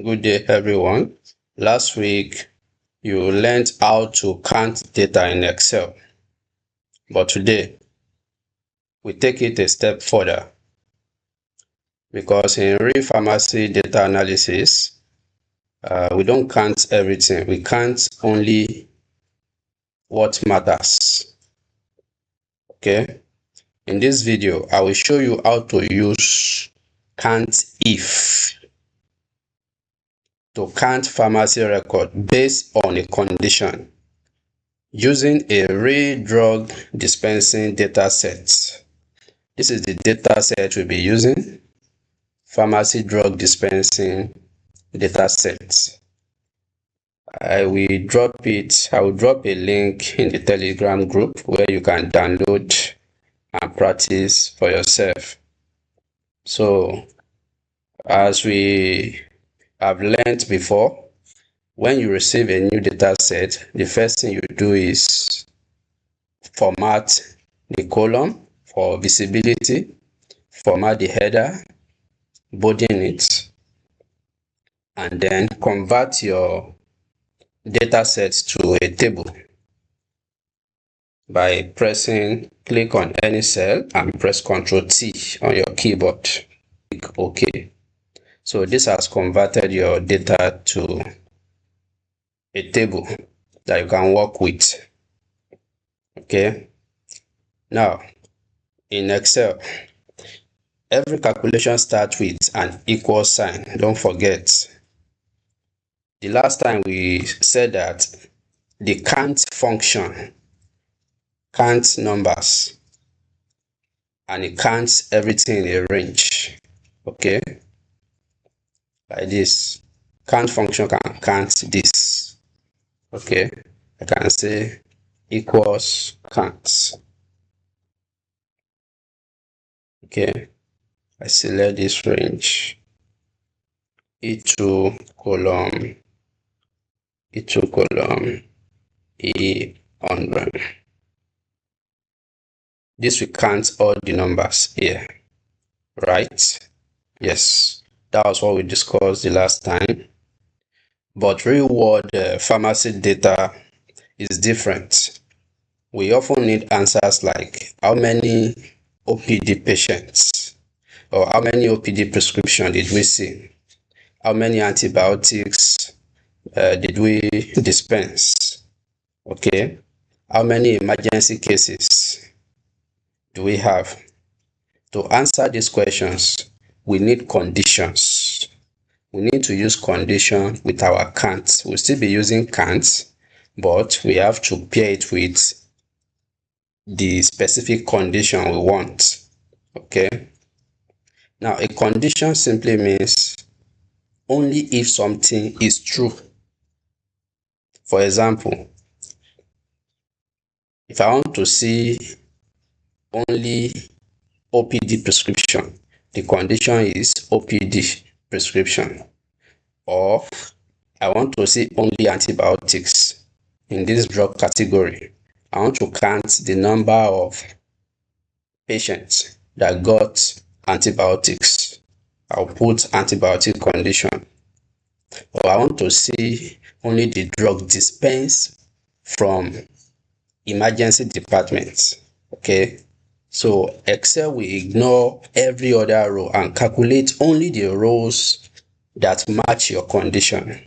Good day, everyone. Last week, you learned how to count data in Excel. But today, we take it a step further because in real pharmacy data analysis, we don't count everything. We count only what matters. Okay? In this video, I will show you how to use COUNTIF to count pharmacy record based on a condition using a real drug dispensing dataset. This is the dataset we'll be using, pharmacy drug dispensing dataset. I will drop a link in the Telegram group where you can download and practice for yourself. So, as we have learned before, when you receive a new data set, the first thing you do is format the column for visibility, format the header, bolding it, and then convert your data set to a table by click on any cell and press Ctrl T on your keyboard. Click OK. So this has converted your data to a table that you can work with. Okay. Now, in Excel, every calculation starts with an equal sign. Don't forget. The last time we said that the count function counts numbers and it counts everything in a range. Okay. Like this. Count function can count this. Okay. I can say equals count. Okay. I select this range. E2 column E100. This will count all the numbers here, right? Yes, that was what we discussed the last time. But real world pharmacy data is different. We often need answers like how many OPD patients or how many OPD prescriptions did we see? How many antibiotics did we dispense? Okay. How many emergency cases do we have? To answer these questions, we need conditions. We need to use condition with our count. We'll still be using count, but we have to pair it with the specific condition we want. Okay. Now, a condition simply means only if something is true. For example, if I want to see only OPD prescription, the condition is OPD prescription. Or I want to see only antibiotics in this drug category. I want to count the number of patients that got antibiotics. I'll put antibiotic condition. Or I want to see only the drug dispensed from emergency departments. Okay. So Excel will ignore every other row and calculate only the rows that match your condition.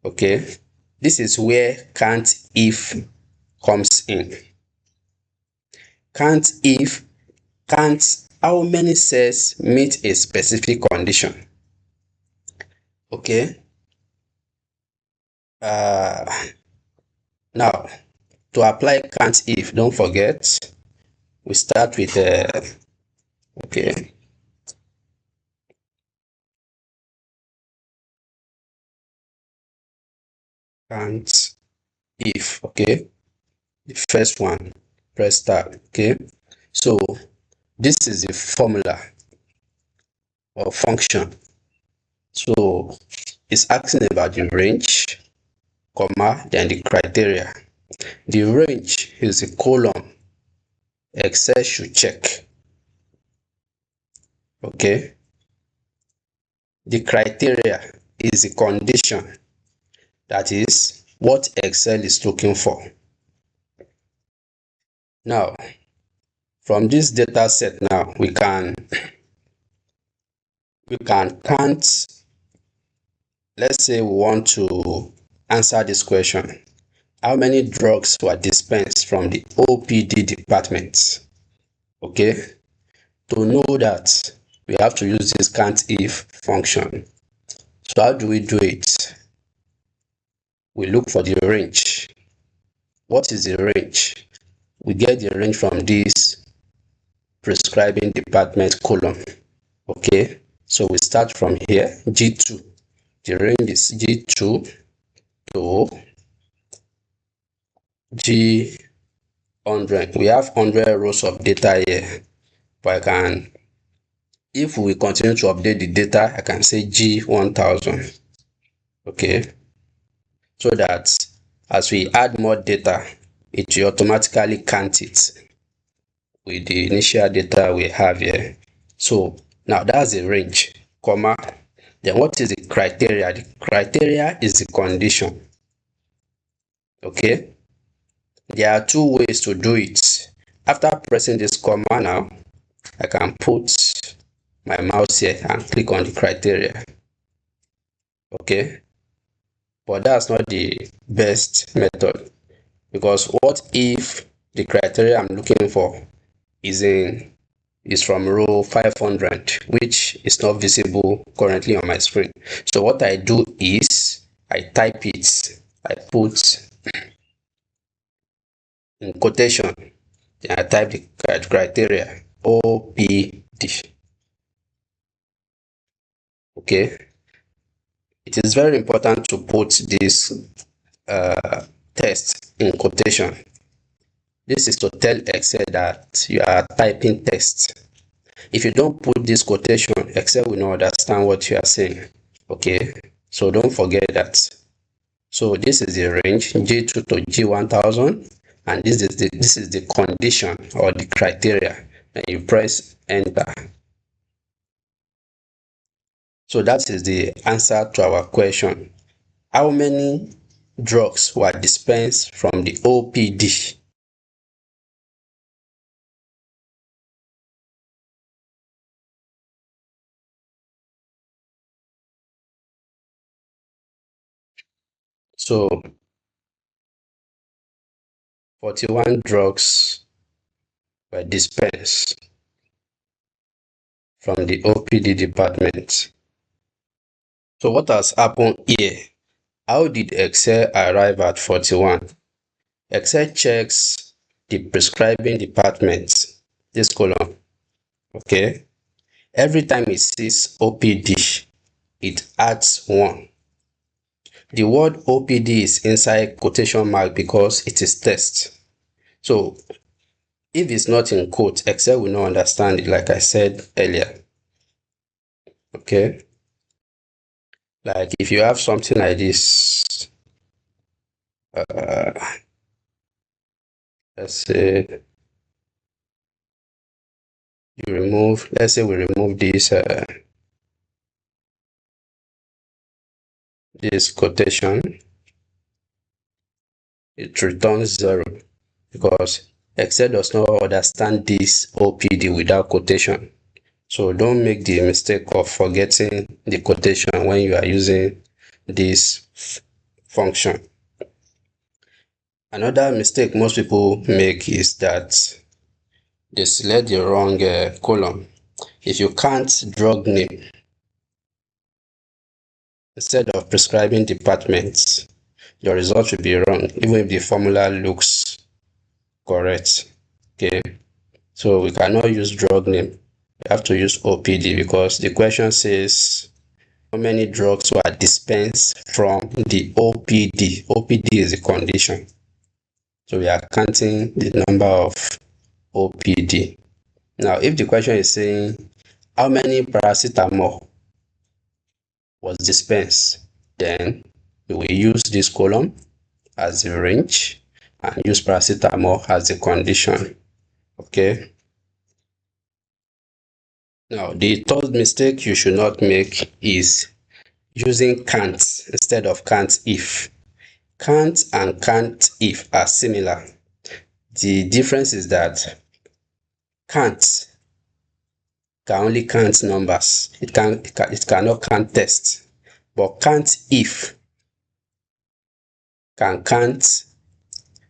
Okay. This is where COUNTIF comes in. COUNTIF counts how many cells meet a specific condition. Okay. Now, to apply COUNTIF, don't forget, we start with okay. COUNTIF, okay. The first one, press start. Okay. So this is the formula or function. So it's asking about the range, comma, then the criteria. The range is a column Excel should check. Okay. The criteria is the condition. That is what Excel is looking for. Now, from this data set now, we can count. Let's say we want to answer this question. How many drugs were dispensed from the OPD department? Okay. To know that, we have to use this COUNTIF function. So how do we do it? We look for the range. What is the range? We get the range from this prescribing department column. Okay, so we start from here, G2. The range is G2 to G100. We have 100 rows of data here, but if we continue to update the data, I can say G1000. Okay, so that as we add more data, it will automatically count it with the initial data we have here. So now that's the range, comma. Then what is the criteria? The criteria is the condition. Okay, there are two ways to do it. After pressing this comma now, I can put my mouse here and click on the criteria. Okay, but that's not the best method, because what if the criteria I'm looking for is from row 500, which is not visible currently on my screen. So what I do is I type it, I put in quotation, then I type the criteria OPD. Okay, it is very important to put this test in quotation. This is to tell Excel that you are typing test. If you don't put this quotation, Excel will not understand what you are saying. Okay, so don't forget that. So this is the range G2 to G1000, and this is the condition or the criteria. And you press enter. So that is the answer to our question. How many drugs were dispensed from the OPD? So 41 drugs were dispensed from the OPD department. So what has happened here? How did Excel arrive at 41? Excel checks the prescribing department, this column. Okay, every time it sees OPD, it adds 1. The word OPD is inside quotation mark because it is test. So if it's not in quote, Excel will not understand it, like I said earlier. Okay, like if you have something like this, let's say let's say we remove this quotation, it returns 0 because Excel does not understand this OPD without quotation. So don't make the mistake of forgetting the quotation when you are using this function. Another mistake most people make is that they select the wrong column. If you count drug name instead of prescribing departments, your result will be wrong, even if the formula looks correct. Okay, so we cannot use drug name. We have to use OPD because the question says how many drugs were dispensed from the OPD. OPD is a condition. So we are counting the number of OPD. Now, if the question is saying how many paracetamol was dispensed, then we will use this column as the range and use paracetamol as the condition. Okay. Now, the third mistake you should not make is using can't instead of can't if. Can't and can't if are similar. The difference is that can't can only count numbers. It cannot count tests. But can't if can count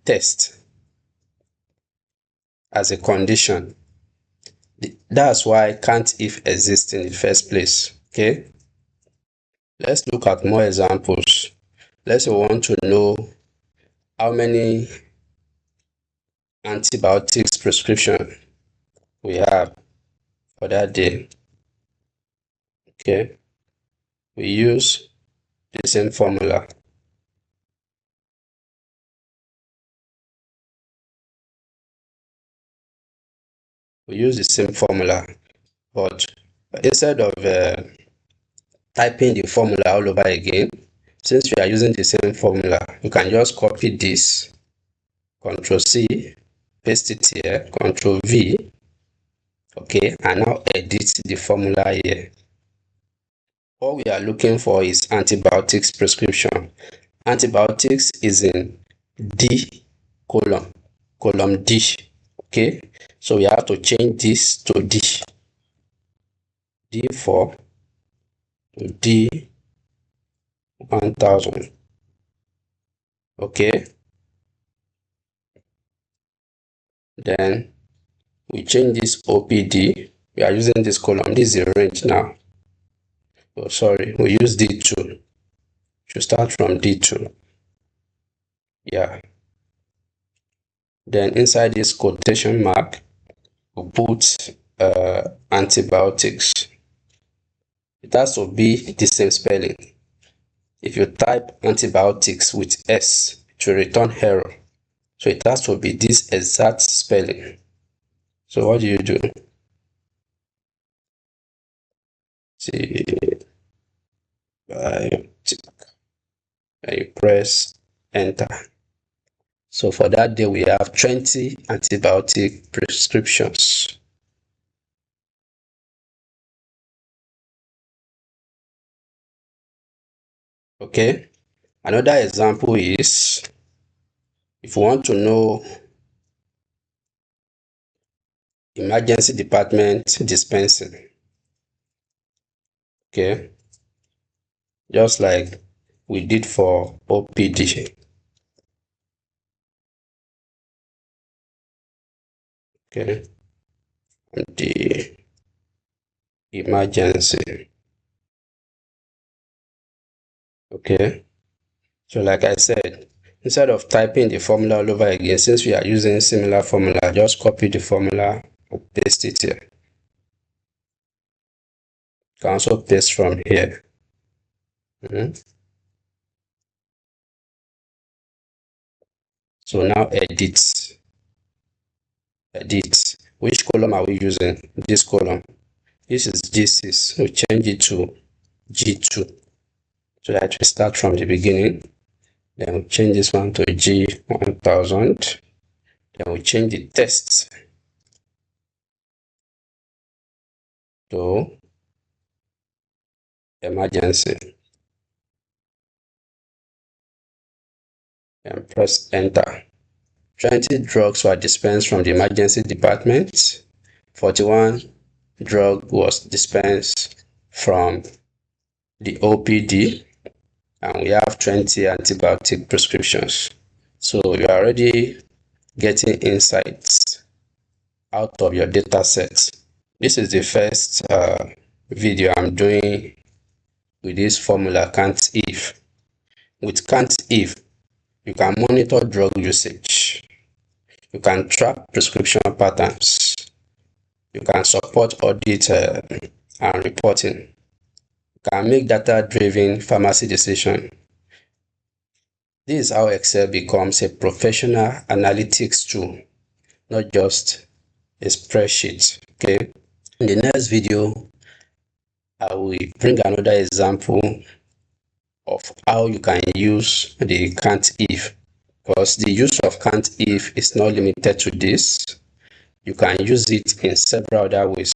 test as a condition. That's why can't if exists in the first place. Okay. Let's look at more examples. Let's say we want to know how many antibiotics prescription we have for that day. Okay. We use the same formula. We use the same formula, but instead of typing the formula all over again, since we are using the same formula, you can just copy this, Ctrl C, paste it here, Ctrl V, okay, and now edit the formula here. What we are looking for is antibiotics prescription. Antibiotics is in D column D, okay, so we have to change this to D4 to D1000, okay. Then we change this OPD. We are using this column. This is a range now. Oh, sorry. We use D2. Should start from D2. Yeah. Then inside this quotation mark, we put antibiotics. It has to be the same spelling. If you type antibiotics with S, it will return error. So it has to be this exact spelling. So what do you do? See, biotic, and you press enter. So for that day, we have 20 antibiotic prescriptions. Okay. Another example is if you want to know emergency department dispensing. Okay. Just like we did for OPD. Okay. The emergency. Okay. So like I said, instead of typing the formula all over again, since we are using similar formula, just copy the formula and paste it here. You can also paste from here. So now edit. Which column are we using? This column. This is G6. We change it to G2. So that we start from the beginning. Then we change this one to G1000. Then we change the tests to emergency. And press enter. 20 drugs were dispensed from the emergency department. 41 drug was dispensed from the OPD. And we have 20 antibiotic prescriptions. So you're already getting insights out of your data set. This is the first video I'm doing with this formula can't if. With can't if, you can monitor drug usage. You can track prescription patterns. You can support audit and reporting. You can make data-driven pharmacy decisions. This is how Excel becomes a professional analytics tool, not just a spreadsheet. Okay. In the next video, I will bring another example of how you can use the can't if, because the use of can't if is not limited to this. You can use it in several other ways.